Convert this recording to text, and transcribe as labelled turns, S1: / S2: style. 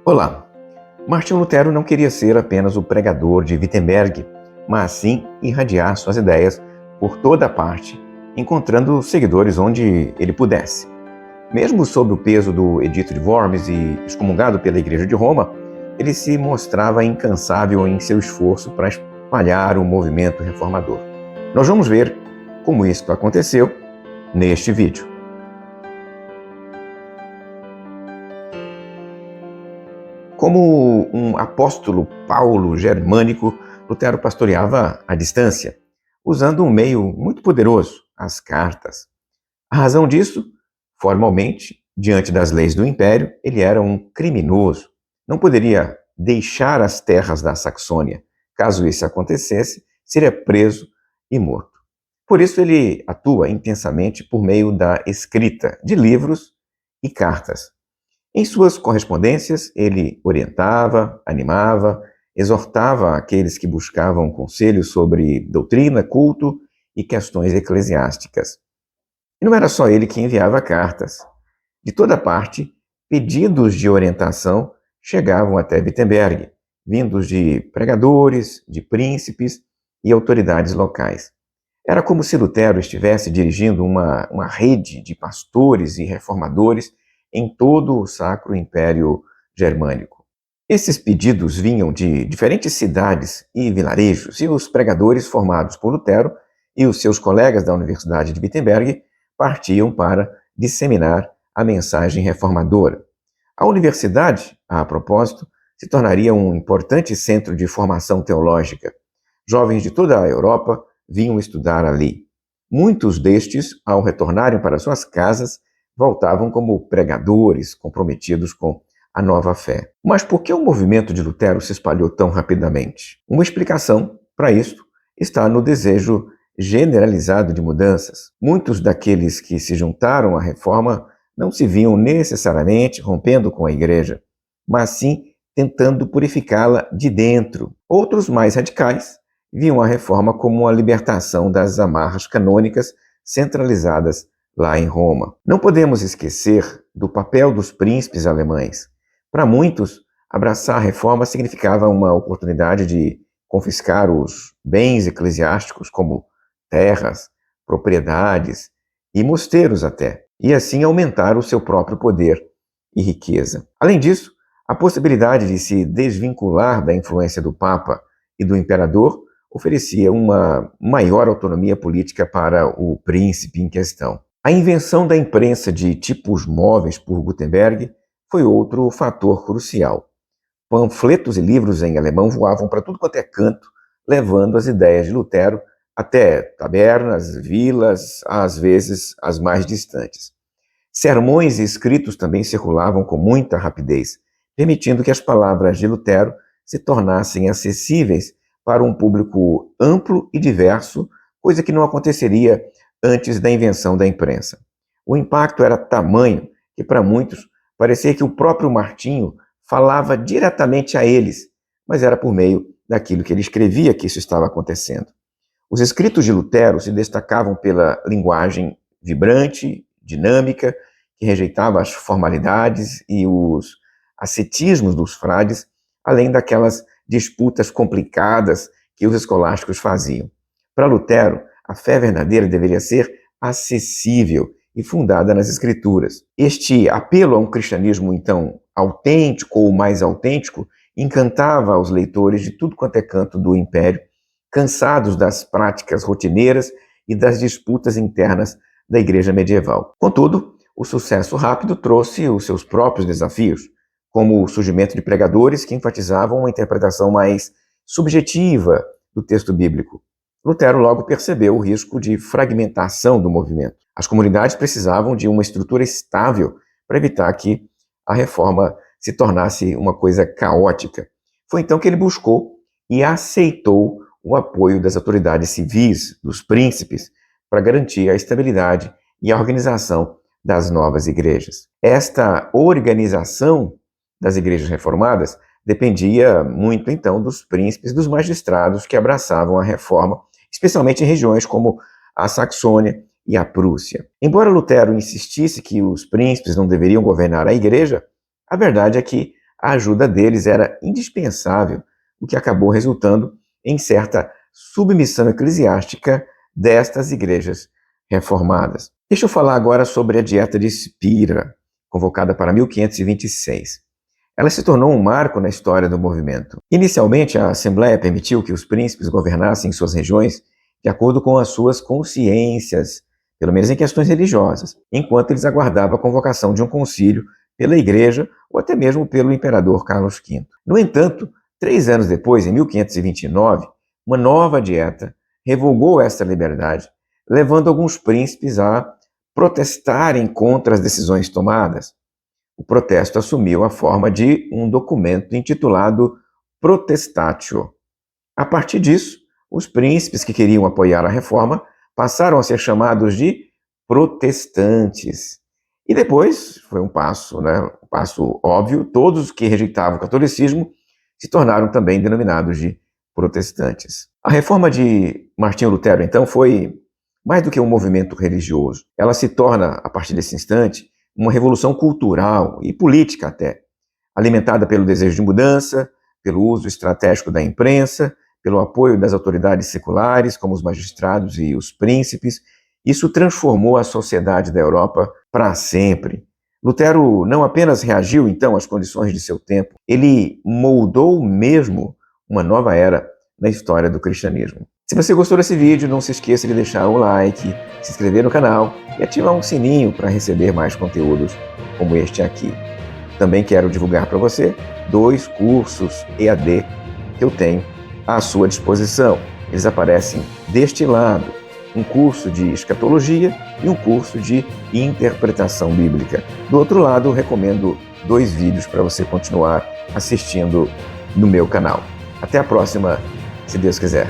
S1: Olá! Martinho Lutero não queria ser apenas o pregador de Wittenberg, mas sim irradiar suas ideias por toda parte, encontrando seguidores onde ele pudesse. Mesmo sob o peso do Edito de Worms e excomungado pela Igreja de Roma, ele se mostrava incansável em seu esforço para espalhar o movimento reformador. Nós vamos ver como isso aconteceu neste vídeo. Como um apóstolo Paulo germânico, Lutero pastoreava à distância, usando um meio muito poderoso, as cartas. A razão disso, formalmente, diante das leis do Império, ele era um criminoso. Não poderia deixar as terras da Saxônia. Caso isso acontecesse, seria preso e morto. Por isso ele atua intensamente por meio da escrita de livros e cartas. Em suas correspondências, ele orientava, animava, exortava aqueles que buscavam conselhos sobre doutrina, culto e questões eclesiásticas. E não era só ele que enviava cartas. De toda parte, pedidos de orientação chegavam até Wittenberg, vindos de pregadores, de príncipes e autoridades locais. Era como se Lutero estivesse dirigindo uma rede de pastores e reformadores em todo o Sacro Império Germânico. Esses pedidos vinham de diferentes cidades e vilarejos, e os pregadores formados por Lutero e os seus colegas da Universidade de Wittenberg partiam para disseminar a mensagem reformadora. A universidade, a propósito, se tornaria um importante centro de formação teológica. Jovens de toda a Europa vinham estudar ali. Muitos destes, ao retornarem para suas casas, voltavam como pregadores comprometidos com a nova fé. Mas por que o movimento de Lutero se espalhou tão rapidamente? Uma explicação para isto está no desejo generalizado de mudanças. Muitos daqueles que se juntaram à reforma não se viam necessariamente rompendo com a igreja, mas sim tentando purificá-la de dentro. Outros, mais radicais, viam a reforma como uma libertação das amarras canônicas centralizadas lá em Roma. Não podemos esquecer do papel dos príncipes alemães. Para muitos, abraçar a reforma significava uma oportunidade de confiscar os bens eclesiásticos, como terras, propriedades e mosteiros até, e assim aumentar o seu próprio poder e riqueza. Além disso, a possibilidade de se desvincular da influência do Papa e do Imperador oferecia uma maior autonomia política para o príncipe em questão. A invenção da imprensa de tipos móveis por Gutenberg foi outro fator crucial. Panfletos e livros em alemão voavam para tudo quanto é canto, levando as ideias de Lutero até tabernas, vilas, às vezes as mais distantes. Sermões e escritos também circulavam com muita rapidez, permitindo que as palavras de Lutero se tornassem acessíveis para um público amplo e diverso, coisa que não aconteceria antes da invenção da imprensa. O impacto era tamanho que, para muitos, parecia que o próprio Martinho falava diretamente a eles, mas era por meio daquilo que ele escrevia que isso estava acontecendo. Os escritos de Lutero se destacavam pela linguagem vibrante, dinâmica, que rejeitava as formalidades e os ascetismos dos frades, além daquelas disputas complicadas que os escolásticos faziam. Para Lutero, a fé verdadeira deveria ser acessível e fundada nas Escrituras. Este apelo a um cristianismo, então, autêntico ou mais autêntico, encantava aos leitores de tudo quanto é canto do Império, cansados das práticas rotineiras e das disputas internas da Igreja medieval. Contudo, o sucesso rápido trouxe os seus próprios desafios, como o surgimento de pregadores que enfatizavam uma interpretação mais subjetiva do texto bíblico. Lutero logo percebeu o risco de fragmentação do movimento. As comunidades precisavam de uma estrutura estável para evitar que a reforma se tornasse uma coisa caótica. Foi então que ele buscou e aceitou o apoio das autoridades civis, dos príncipes, para garantir a estabilidade e a organização das novas igrejas. Esta organização das igrejas reformadas dependia muito, então, dos príncipes, dos magistrados que abraçavam a reforma, especialmente em regiões como a Saxônia e a Prússia. Embora Lutero insistisse que os príncipes não deveriam governar a igreja, a verdade é que a ajuda deles era indispensável, o que acabou resultando em certa submissão eclesiástica destas igrejas reformadas. Deixa eu falar agora sobre a Dieta de Spira, convocada para 1526. Ela se tornou um marco na história do movimento. Inicialmente, a Assembleia permitiu que os príncipes governassem suas regiões de acordo com as suas consciências, pelo menos em questões religiosas, enquanto eles aguardavam a convocação de um concílio pela Igreja ou até mesmo pelo imperador Carlos V. No entanto, 3 anos depois, em 1529, uma nova dieta revogou esta liberdade, levando alguns príncipes a protestarem contra as decisões tomadas. O protesto assumiu a forma de um documento intitulado Protestatio. A partir disso, os príncipes que queriam apoiar a reforma passaram a ser chamados de protestantes. E depois, foi um passo óbvio, todos os que rejeitavam o catolicismo se tornaram também denominados de protestantes. A reforma de Martinho Lutero, então, foi mais do que um movimento religioso. Ela se torna, a partir desse instante, uma revolução cultural e política até, alimentada pelo desejo de mudança, pelo uso estratégico da imprensa, pelo apoio das autoridades seculares, como os magistrados e os príncipes. Isso transformou a sociedade da Europa para sempre. Lutero não apenas reagiu, então, às condições de seu tempo, ele moldou mesmo uma nova era na história do cristianismo. Se você gostou desse vídeo, não se esqueça de deixar um like, se inscrever no canal e ativar um sininho para receber mais conteúdos como este aqui. Também quero divulgar para você 2 cursos EAD que eu tenho à sua disposição. Eles aparecem deste lado, um curso de escatologia e um curso de interpretação bíblica. Do outro lado, recomendo 2 vídeos para você continuar assistindo no meu canal. Até a próxima, se Deus quiser.